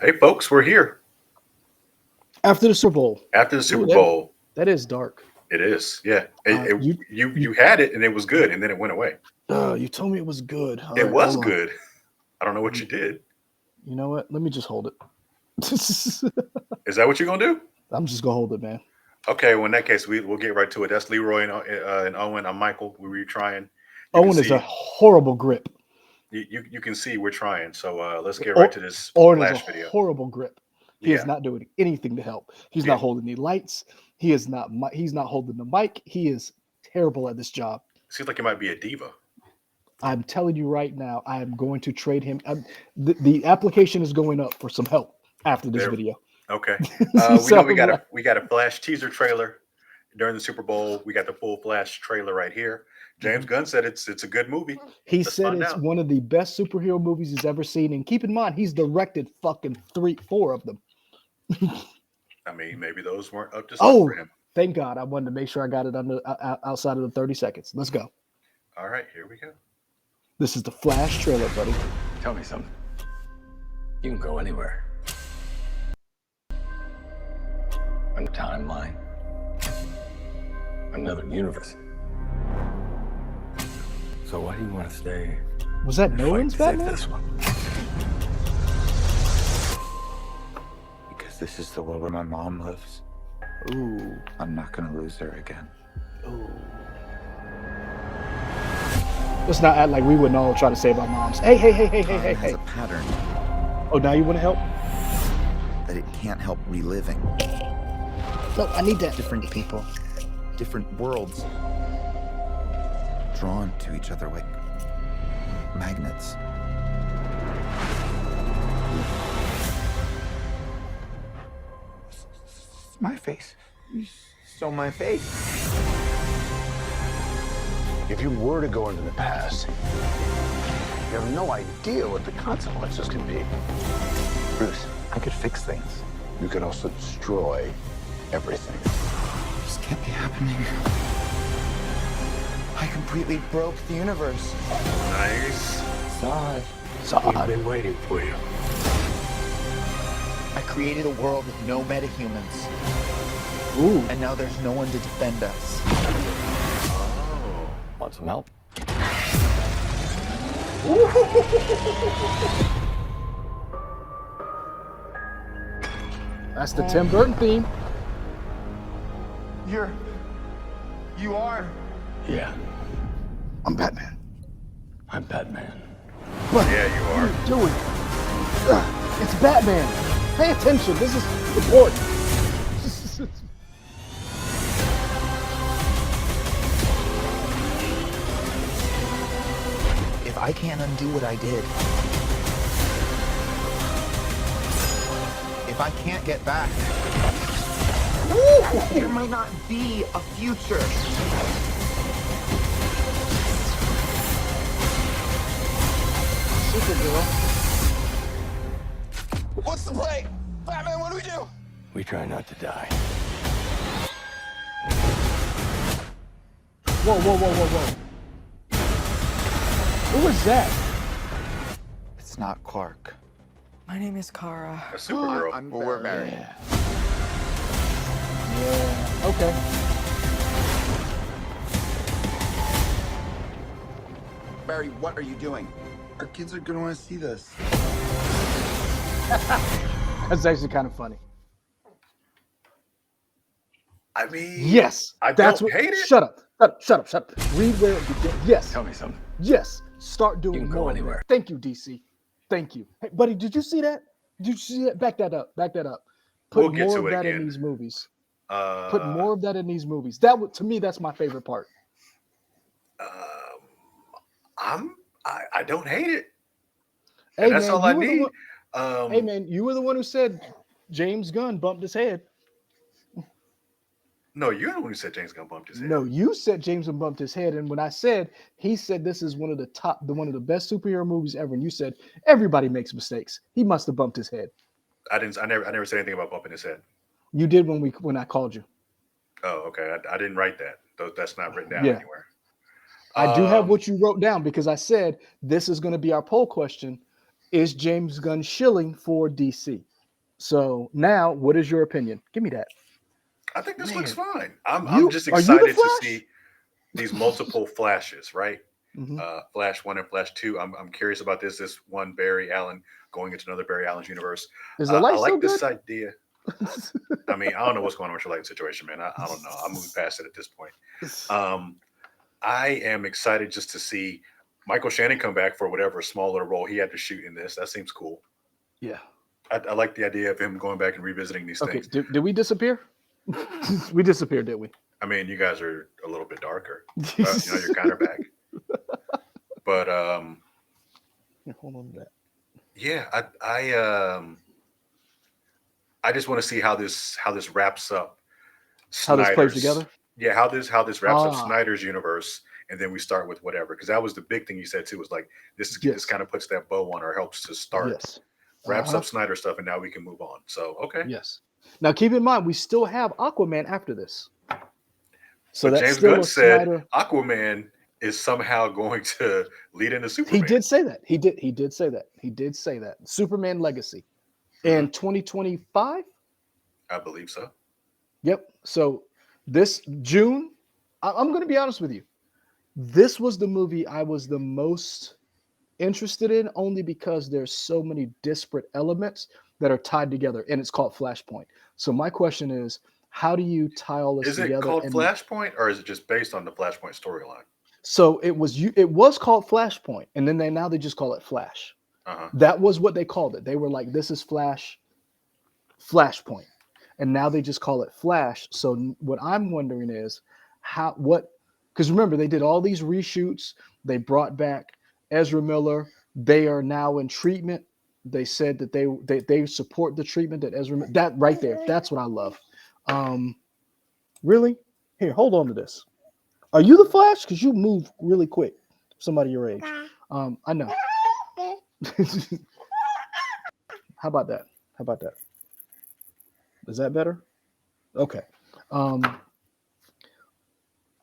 Hey, folks, we're here After the Super Bowl. after the Ooh, Super Bowl. that is dark. It is, yeah. You you You had it and it was good, and then it went away. you told me it was good. All It right, was hold on. good. I don't know what You you did. know what? Let me just hold it. Is that what you're gonna do? I'm just gonna hold it, man. Okay. Well, in that case, we'll get right to it. That's Leroy and Owen. I'm Michael. We were trying. You can Owen is a see. horrible grip. You can see we're trying. So let's get right O- to this Owen is a flash video. horrible grip. He is Yeah. not doing anything to help. He's Yeah. not holding the lights. He is not. He's not holding the mic. He is terrible at this job. Seems like it might be a diva. I'm telling you right now, I am going to trade him. The application is going up for some help after this There. video. Okay. We So know I'm like, we got a flash teaser trailer during the Super Bowl. We got the full flash trailer right here. James mhm. Gunn said it's a good movie. He Let's said find it's out. one of the best superhero movies he's ever seen. And keep in mind, he's directed fucking four of them. I mean, maybe those weren't up to snuff for Oh, him. thank God! I wanted to make sure I got it under outside of the 30 seconds. Let's go. All right, here we go. This is the Flash trailer, buddy. Tell me something. You can go anywhere. On a timeline. Another universe. So why do you want to stay? Was that and Nolan's fight to save Batman? this one? Because this is the world where my mom lives. Ooh, I'm not gonna lose her again. ooh. Let's not act like we wouldn't all try to save our moms. Hey, hey, hey, hey, hey, hey, Time has hey. a pattern Oh, now you want to help? that it can't help reliving. No, I need that. Different people, different worlds, drawn to each other like magnets. It's my face. You stole my face. If you were to go into the past, you have no idea what the consequences can be. Bruce, I could fix things. You could also destroy everything. This can't be happening. I completely broke the universe. Nice. Zod. We've been waiting for you. I created a world with no metahumans, Ooh, and now there's no one to defend us. Oh. Want some help? that's the Tim Burton theme. You are. Yeah, I'm Batman. I'm Batman. But Yeah, you what are. are you doing? It's Batman. Pay attention. This is important. If I can't undo what I did, if I can't get back, there might not be a future. Supergirl. What's the play? Batman, what do we do? We try not to die. Whoa, whoa, whoa, whoa, whoa. Who was that? It's not Clark. My name is Kara. A Supergirl. Well, we're married. Yeah. Okay. Barry, what are you doing? Our kids are gonna want to see this. That's actually kind of funny. I mean, Yes. I That's don't what. hate it. Shut up. Shut up. Shut up. Shut up. Read where it begins. Yes. Tell me something. Yes. Start doing You can go more. of that. anywhere. Thank you, DC. Thank you. Hey, buddy, did you see that? Did you see that? Back that up. Back that up. Put We'll get more to of it that in again. these movies. Uh, Put more of that in these movies. That would, to me, that's my favorite part. I don't hate it. Hey And that's man, all I you were the need. one, hey man, you were the one who said James Gunn bumped his head. No, you're the one who said James Gunn bumped his head. No, you said James Gunn bumped his head, and when I said he said this is one of the best superhero movies ever, and you said everybody makes mistakes. He must have bumped his head. I didn't. I never said anything about bumping his head. You did when I called you. Oh, okay. I didn't write that. That's not written down Yeah. anywhere. I do have Um, what you wrote down because I said this is going to be our poll question. is James Gunn shilling for DC? So now, what is your opinion? Give me that. I think this looks Man, fine. I'm you just are you the excited to Flash? see these multiple flashes, right? Mhm. Flash 1 and Flash 2. I'm curious about this one Barry Allen going into another Barry Allen's universe. Is the I light still like this good? idea. I mean, I don't know what's going on with your lighting situation, man. I don't know. I'm moving past it at this point. Um, I am excited just to see Michael Shannon come back for whatever small little role he had to shoot in this. That seems cool. Yeah. I like the idea of him going back and revisiting these Okay. things. Did we disappear? We disappeared, did we? I mean, you guys are a little bit darker. You're kind of back. But Here, hold on to that. yeah, I just want to see how this wraps up. How this plays Snyder's- together? Yeah, how this wraps up Ah. Snyder's universe, and then we start with whatever. Because that was the big thing you said too. Was like this Yes. kind of puts that bow on or helps to start Yes. wraps Uh-huh. up Snyder stuff, and now we can move on. So okay, Yes. Now keep in mind, we still have Aquaman after this. So but that's James still Gunn a said Snyder. Aquaman is somehow going to lead into He Superman. did say that. He did say that. He did say that. Superman Legacy in 2025. I believe so. Yep. So this June, I'm going to be honest with you. This was the movie I was the most interested in, only because there's so many disparate elements that are tied together, and it's called Flashpoint. So my question is, how do you tie all this Is it together? called and- Flashpoint, or is it just based on the Flashpoint storyline? So it was called Flashpoint, and then they just call it Flash. Uh-huh. That was what they called it. They were like, this is Flashpoint. And now they just call it Flash. So what I'm wondering is because remember, they did all these reshoots. They brought back Ezra Miller. They are now in treatment. They said that they support the treatment that that right there. That's what I love. Really? Here, hold on to this. Are you the Flash? Because you move really quick. Somebody your age. I know. How about that? Is that better? Okay.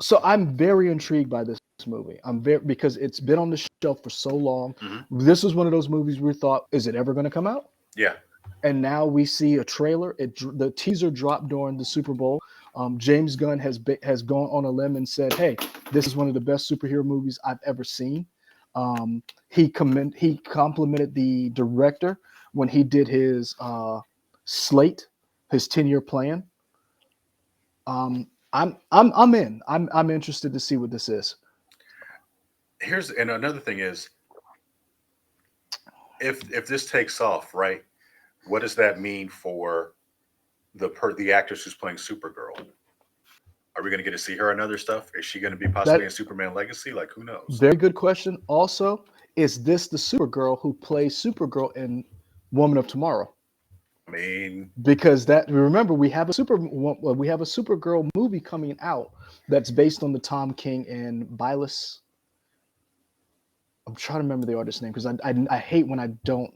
So I'm very intrigued by this movie. Because it's been on the shelf for so long. Mm-hmm. This is one of those movies we thought, is it ever going to come out? Yeah. And now we see a trailer. The teaser dropped during the Super Bowl. James Gunn has gone on a limb and said, "Hey, this is one of the best superhero movies I've ever seen." He complimented the director when he did his slate, his 10-year plan. I'm in. I'm interested to see what this is. And another thing is, if this takes off, right, what does that mean for the actress who's playing Supergirl? Are we going to get to see her in other stuff? Is she going to be possibly in Superman Legacy? Like, who knows? Very good question. Also, is this the Supergirl who plays Supergirl in Woman of Tomorrow? I mean, Because remember, we have a Supergirl movie coming out that's based on the Tom King and Bylis. I'm trying to remember the artist's name because I hate when I don't.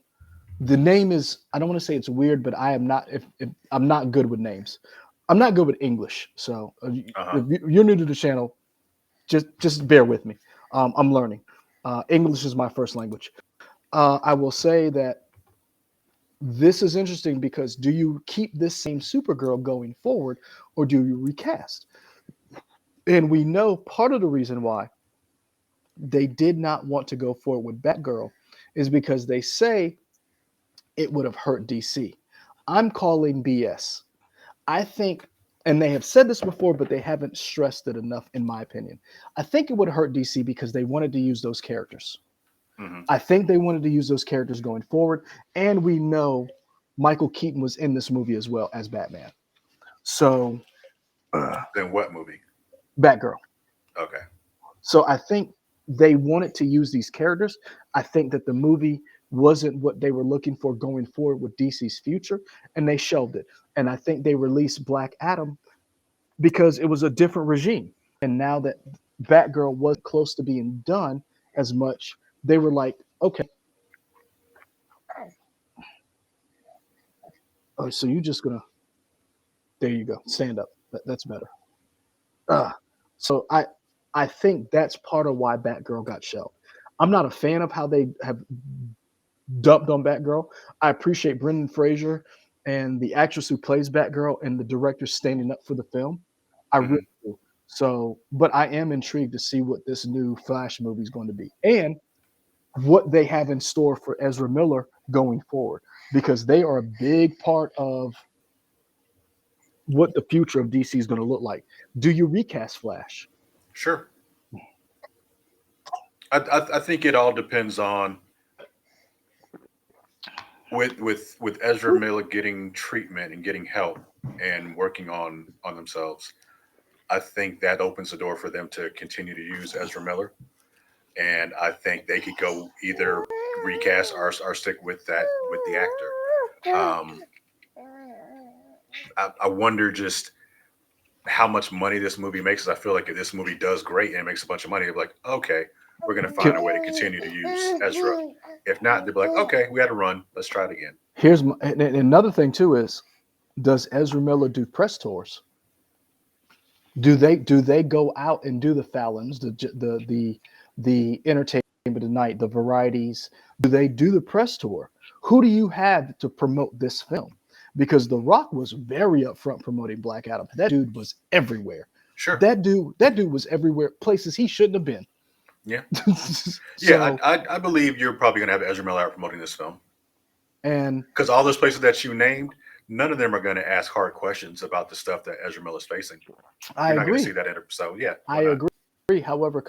The name is, I don't want to say it's weird, but I am not. If I'm not good with names, I'm not good with English. So if you're new to the channel, just bear with me. I'm learning. English is my first language. I will say that this is interesting because do you keep this same Supergirl going forward or do you recast? And we know part of the reason why they did not want to go forward with Batgirl is because they say it would have hurt DC. I'm calling BS. I think, and they have said this before, but they haven't stressed it enough, in my opinion. I think it would have hurt DC because they wanted to use those characters. Mm-hmm. I think they wanted to use those characters going forward. And we know Michael Keaton was in this movie as well as Batman. So, then what movie? Batgirl. Okay. So I think they wanted to use these characters. I think that the movie wasn't what they were looking for going forward with DC's future, and they shelved it. And I think they released Black Adam because it was a different regime. And now that Batgirl was close to being done as much, they were like, okay. Oh, so you're just gonna, there you go, stand up. That's better. So I think that's part of why Batgirl got shelved. I'm not a fan of how they have dumped on Batgirl. I appreciate Brendan Fraser and the actress who plays Batgirl and the director standing up for the film. I really do. So, but I am intrigued to see what this new Flash movie is going to be and what they have in store for Ezra Miller going forward, because they are a big part of what the future of DC is going to look like. Do you recast Flash? Sure. I think it all depends on with Ezra Miller getting treatment and getting help and working on themselves. I think that opens the door for them to continue to use Ezra Miller, and I think they could go either recast or stick with the actor. I wonder just how much money this movie makes. I feel like if this movie does great and it makes a bunch of money, they'll be like, okay, we're going to find a way to continue to use Ezra. If not, they'll be like, okay, we had a run. Let's try it again. Here's and another thing too is, does Ezra Miller do press tours? Do they go out and do the Fallons, the Entertainment Tonight, the Varieties? Do they do the press tour? Who do you have to promote this film? Because The Rock was very upfront promoting Black Adam. That dude was everywhere. Sure. That dude was everywhere, places he shouldn't have been. Yeah. So, Yeah, I believe you're probably going to have Ezra Miller out promoting this film. And because all those places that you named, none of them are going to ask hard questions about the stuff that Ezra Miller's facing. I You're not going agree. to see that in it. So, yeah. I agree. However,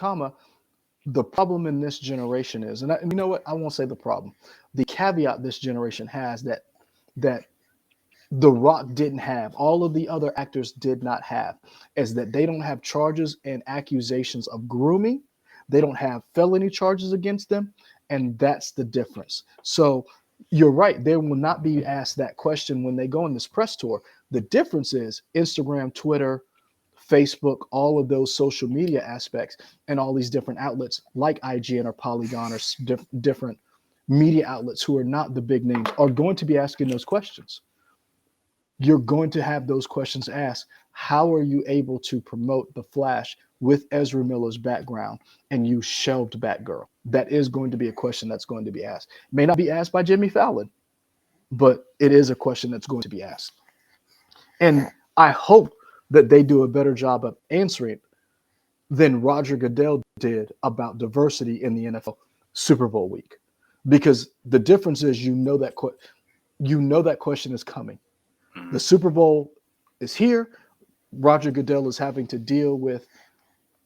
the problem in this generation is, and you know what? I won't say the problem. The caveat this generation has that The Rock didn't have, all of the other actors did not have, is that they don't have charges and accusations of grooming. They don't have felony charges against them. And that's the difference. So you're right. They will not be asked that question when they go on this press tour. The difference is Instagram, Twitter, Facebook, all of those social media aspects and all these different outlets like IGN or Polygon or different media outlets who are not the big names are going to be asking those questions. You're going to have those questions asked. How are you able to promote The Flash with Ezra Miller's background and you shelved Batgirl? That is going to be a question that's going to be asked. It may not be asked by Jimmy Fallon, but it is a question that's going to be asked. And I hope that they do a better job of answering it than Roger Goodell did about diversity in the NFL Super Bowl week. Because the difference is, that question is coming. The Super Bowl is here. Roger Goodell is having to deal with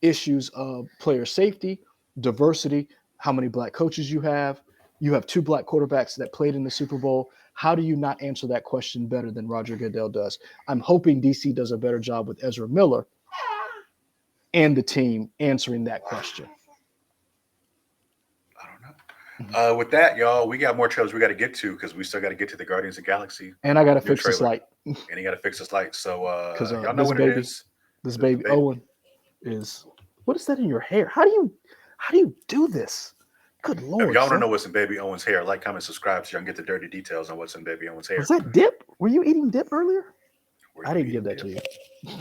issues of player safety, diversity, how many black coaches you have. You have 2 black quarterbacks that played in the Super Bowl. How do you not answer that question better than Roger Goodell does? I'm hoping DC does a better job with Ezra Miller and the team answering that question. I don't know. With that, y'all, we got more trailers we got to get to because we still got to get to the Guardians of the Galaxy. And I got to fix this light. And you got to fix this light. So y'all know this what baby, it is. This baby Owen is. What is that in your hair? How do you do this? Good Lord. If y'all don't know what's in Baby Owen's hair, like, comment, subscribe so y'all can get the dirty details on what's in Baby Owen's hair. Was that dip? Were you eating dip earlier? I didn't give that to you.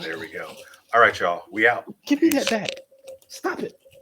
There we go. All right, y'all. We out. Give me that back. Stop it.